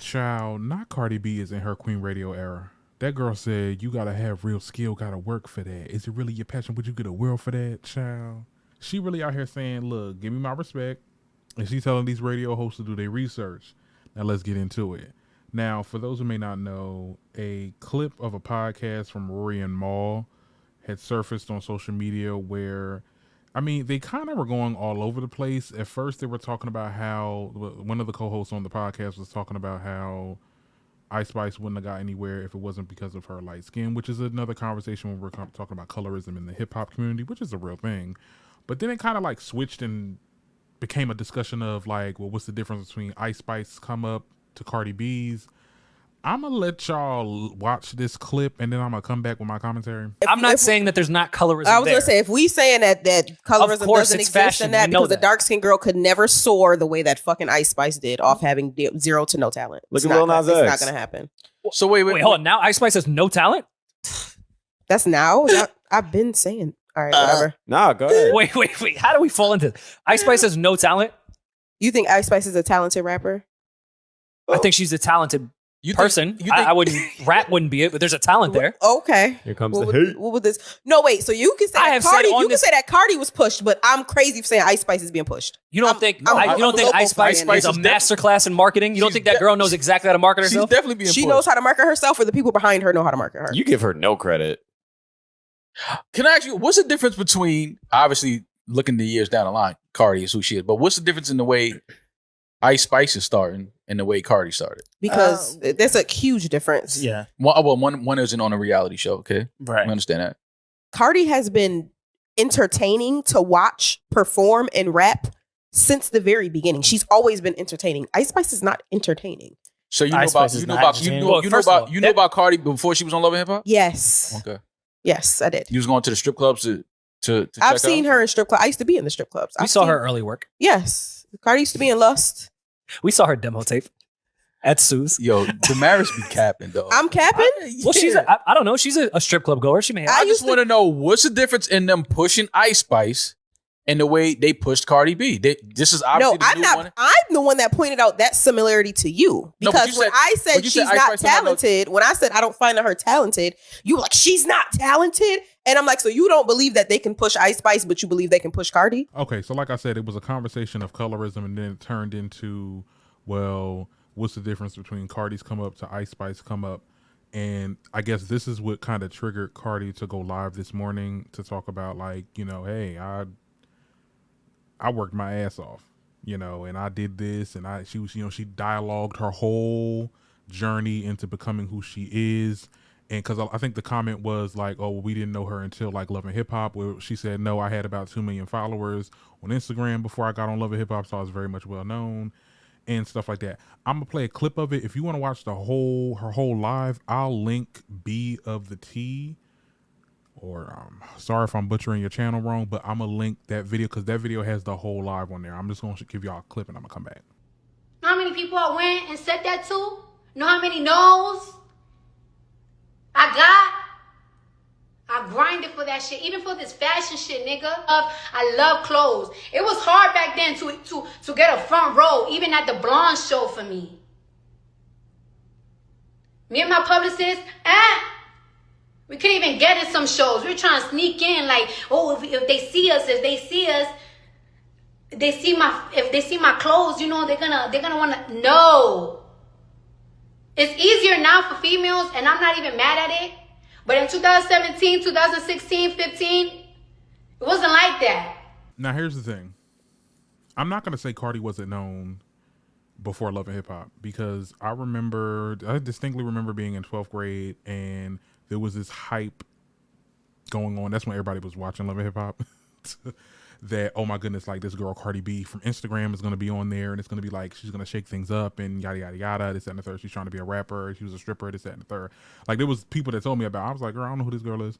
Child, not Cardi B is in her Queen Radio era. That girl said, you gotta have real skill, gotta work for that. Is it really your passion? Would you get a world for that, child? She really out here saying, look, give me my respect. And she's telling these radio hosts to do their research. Now let's get into it. Now, for those who may not know, a clip of a podcast from Rory and Mal had surfaced on social media where, I mean, they kind of were going all over the place. At first, they were talking about how one of the co-hosts on the podcast was talking about how Ice Spice wouldn't have got anywhere if it wasn't because of her light skin, which is another conversation when we're talking about colorism in the hip hop community, which is a real thing. But then it kind of like switched and became a discussion of like, well, what's the difference between Ice Spice come up to Cardi B's? I'm going to let y'all watch this clip and then I'm going to come back with my commentary. I'm not saying that there's not colorism. I was going to say, if we saying that colorism doesn't exist fashion, in that, because a dark-skinned girl could never soar the way that fucking Ice Spice did off having zero to no talent. Look at Lil Nas X. It's not going to happen. So wait, hold on. Now Ice Spice has no talent? That's now? I've been saying. All right, whatever. Nah, go ahead. Wait. How do we fall into this? Ice Spice has no talent? You think Ice Spice is a talented rapper? I think she's a talented person. I wouldn't, rap wouldn't be it, but there's a talent there. Okay. Here comes the hate. What would this? No, wait. So you can say that Cardi was pushed, but I'm crazy for saying Ice Spice is being pushed. You don't think Ice Spice is a masterclass in marketing? You don't think that girl knows exactly how to market herself? She's definitely being pushed. She knows how to market herself, or the people behind her know how to market her. You give her no credit. Can I ask you, what's the difference between, obviously, looking the years down the line, Cardi is who she is, but what's the difference in the way Ice Spice is starting and the way Cardi started? Because there's a huge difference. Yeah. One isn't on a reality show, okay? Right. I understand that. Cardi has been entertaining to watch, perform, and rap since the very beginning. She's always been entertaining. Ice Spice is not entertaining. So you know about Cardi before she was on Love and Hip Hop? Yes. Okay. Yes, I did. You was going to the strip clubs to I've seen her in strip clubs. I used to be in the strip clubs. We saw her early work. Yes. Cardi used to be in Lust. We saw her demo tape at Sue's. Yo, Damaris be capping, though. I'm capping? Well, I don't know. She's a strip club goer. She may have. I just want to know, what's the difference in them pushing Ice Spice and the way they pushed Cardi B? This is obviously the new one. I'm the one that pointed out that similarity to you. Because when I said she's not talented, when I said I don't find her talented, you were like, she's not talented? And I'm like, so you don't believe that they can push Ice Spice, but you believe they can push Cardi? Okay, so like I said, it was a conversation of colorism, and then it turned into, well, what's the difference between Cardi's come up to Ice Spice come up? And I guess this is what kind of triggered Cardi to go live this morning to talk about, like, you know, hey, I worked my ass off, you know, and I did this, and she dialogued her whole journey into becoming who she is. And because I think the comment was like, oh, well, we didn't know her until like Love and Hip Hop, where she said, no, I had about 2 million followers on Instagram before I got on Love and Hip Hop, so I was very much well known and stuff like that. I'm gonna play a clip of it. If you want to watch her whole live, I'll link B of the T, or sorry if I'm butchering your channel wrong, but I'm gonna link that video because that video has the whole live on there. I'm just gonna give y'all a clip and I'm gonna come back. Know how many people I went and said that to? Know how many no's I grinded for that shit, even for this fashion shit, nigga. I love clothes. It was hard back then to get a front row, even at the blonde show for me. Me and my publicist, we couldn't even get in some shows. We were trying to sneak in, like, oh, if they see us, if they see my clothes, you know, they're gonna wanna know. It's easier now for females, and I'm not even mad at it. But in 2017, 2016, 15, it wasn't like that. Now, here's the thing. I'm not going to say Cardi wasn't known before Love and Hip Hop, because I distinctly remember being in 12th grade, and there was this hype going on. That's when everybody was watching Love and Hip Hop. That, oh my goodness, like this girl Cardi B from Instagram is going to be on there, and it's going to be like she's going to shake things up and yada yada yada, this that and the third. She's trying to be a rapper, she was a stripper, this that and the third. Like, there was people that told me about it. I was like, girl, I don't know who this girl is.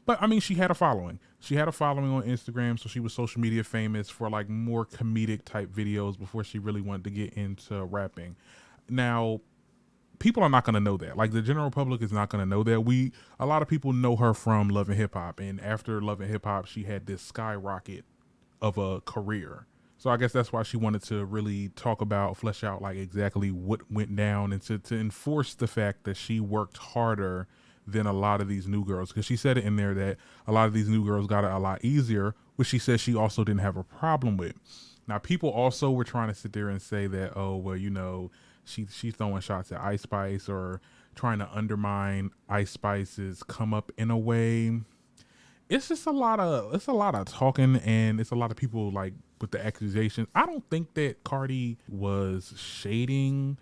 But I mean, she had a following on Instagram, so she was social media famous for like more comedic type videos before she really wanted to get into rapping. Now, people are not going to know that. Like, the general public is not going to know that. A lot of people know her from Love and Hip Hop, and after Love and Hip Hop, she had this skyrocket of a career. So I guess that's why she wanted to really flesh out like exactly what went down, and to enforce the fact that she worked harder than a lot of these new girls. Because she said it in there that a lot of these new girls got it a lot easier, which she said she also didn't have a problem with. Now, people also were trying to sit there and say that, oh, well, you know, she's throwing shots at Ice Spice or trying to undermine Ice Spice's come up in a way. It's just a lot of talking, and it's a lot of people like with the accusations. I don't think that Cardi was shading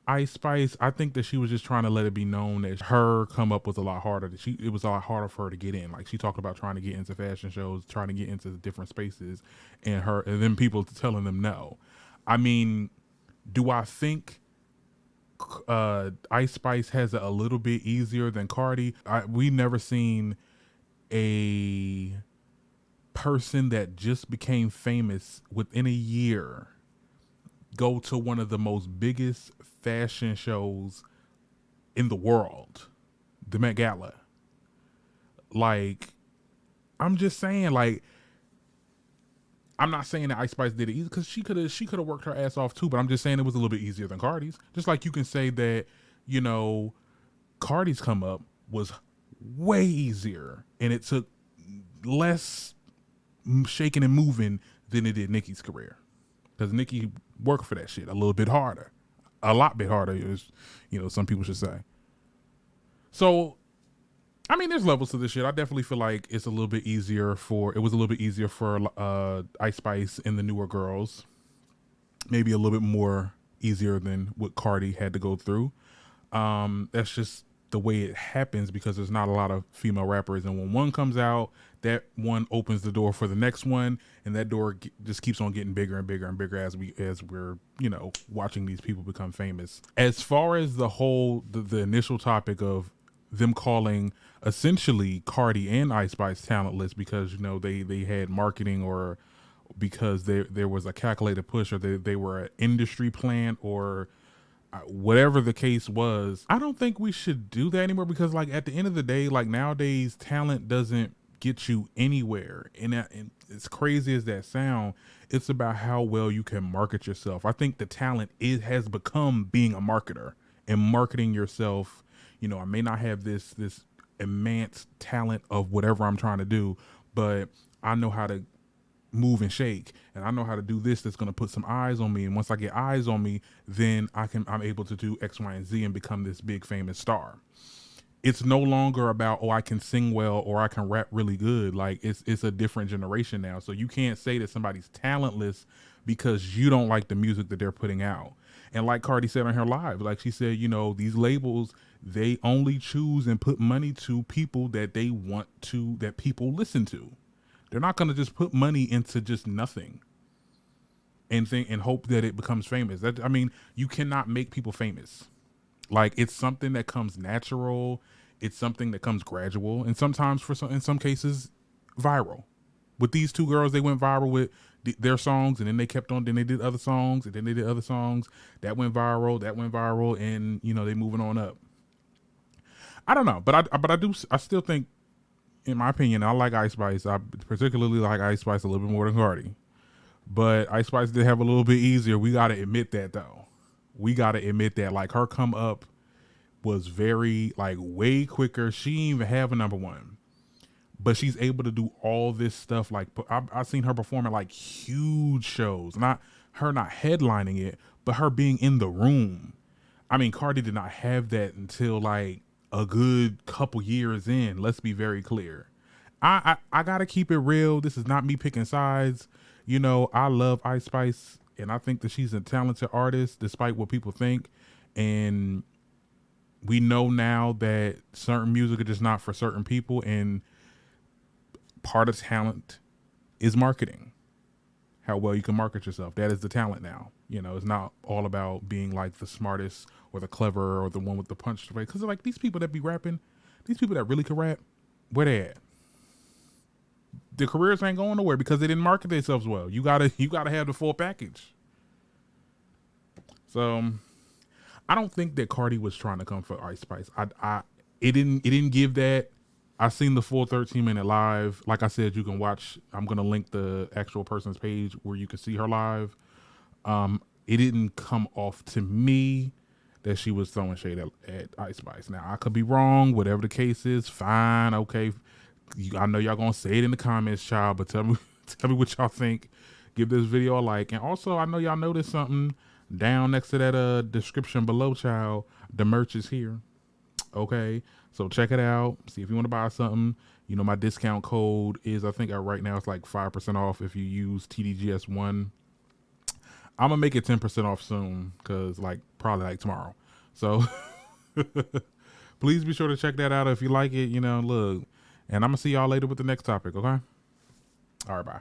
Ice Spice. I think that she was just trying to let it be known that her come up was a lot harder. It was a lot harder for her to get in. Like, she talked about trying to get into fashion shows, trying to get into different spaces, and then people telling them no. I mean, do I think Ice Spice has it a little bit easier than Cardi? We never seen a person that just became famous within a year go to one of the most biggest fashion shows in the world, the Met Gala. Like, I'm just saying, like, I'm not saying that Ice Spice did it easy, because she could have worked her ass off too, but I'm just saying it was a little bit easier than Cardi's. Just like you can say that, you know, Cardi's come up was way easier and it took less shaking and moving than it did Nicki's career, because Nicki worked for that shit a little bit harder, a lot bit harder, as you know, some people should say. So, I mean, there's levels to this shit. I definitely feel like it was a little bit easier for Ice Spice and the newer girls. Maybe a little bit more easier than what Cardi had to go through. That's just the way it happens, because there's not a lot of female rappers, and when one comes out, that one opens the door for the next one, and that door just keeps on getting bigger and bigger and bigger as we're, you know, watching these people become famous. As far as the initial topic of them calling essentially Cardi and Ice Spice talentless because, you know, they had marketing, or because there was a calculated push, or they were an industry plan, or whatever the case was, I don't think we should do that anymore, because like at the end of the day, like nowadays, talent doesn't get you anywhere. And as crazy as that sound, it's about how well you can market yourself. I think the talent has become being a marketer and marketing yourself. You know, I may not have this immense talent of whatever I'm trying to do, but I know how to move and shake, and I know how to do this that's going to put some eyes on me, and once I get eyes on me, then I'm able to do X, Y, and Z and become this big famous star. It's no longer about, oh, I can sing well or I can rap really good. Like, it's a different generation now, so you can't say that somebody's talentless because you don't like the music that they're putting out. And like Cardi said on her live, like she said, you know, these labels, they only choose and put money to people that they want to, that people listen to. They're not going to just put money into just nothing and hope that it becomes famous. I mean, you cannot make people famous. Like, it's something that comes natural. It's something that comes gradual, and sometimes in some cases viral. With these two girls, they went viral with their songs, and then they kept on. Then they did other songs, and then they did other songs that went viral, and you know, they moving on up. I don't know, but I still think, in my opinion, I like Ice Spice. I particularly like Ice Spice a little bit more than Cardi. But Ice Spice did have a little bit easier. We got to admit that, though. We got to admit that. Like, her come up was very, like, way quicker. She didn't even have a number one. But she's able to do all this stuff. Like, I've seen her perform at, like, huge shows. Not headlining it, but her being in the room. I mean, Cardi did not have that until, like, a good couple years in. Let's be very clear. I gotta keep it real. This is not me picking sides. You know, I love Ice Spice, and I think that she's a talented artist, despite what people think. And we know now that certain music is just not for certain people, and part of talent is marketing. How well you can market yourself. That is the talent now. You know, it's not all about being like the smartest or the clever or the one with the punch. Because like these people that be rapping, these people that really can rap, where they at? Their careers ain't going nowhere because they didn't market themselves well. You gotta have the full package. So I don't think that Cardi was trying to come for Ice Spice. It didn't give that I seen the full 13-minute live. Like I said, you can watch. I'm gonna link the actual person's page where you can see her live. It didn't come off to me that she was throwing shade at Ice Spice. Now I could be wrong. Whatever the case is, fine, okay. I know y'all gonna say it in the comments, child. But tell me what y'all think. Give this video a like, and also I know y'all noticed something down next to that description below, child. The merch is here. Okay, so check it out. See if you want to buy something. You know, my discount code is, I think right now it's like 5% off if you use TDGS1. I'm gonna make it 10% off soon, cause probably like tomorrow. So please be sure to check that out if you like it. You know, look, and I'm gonna see y'all later with the next topic. Okay. All right, bye.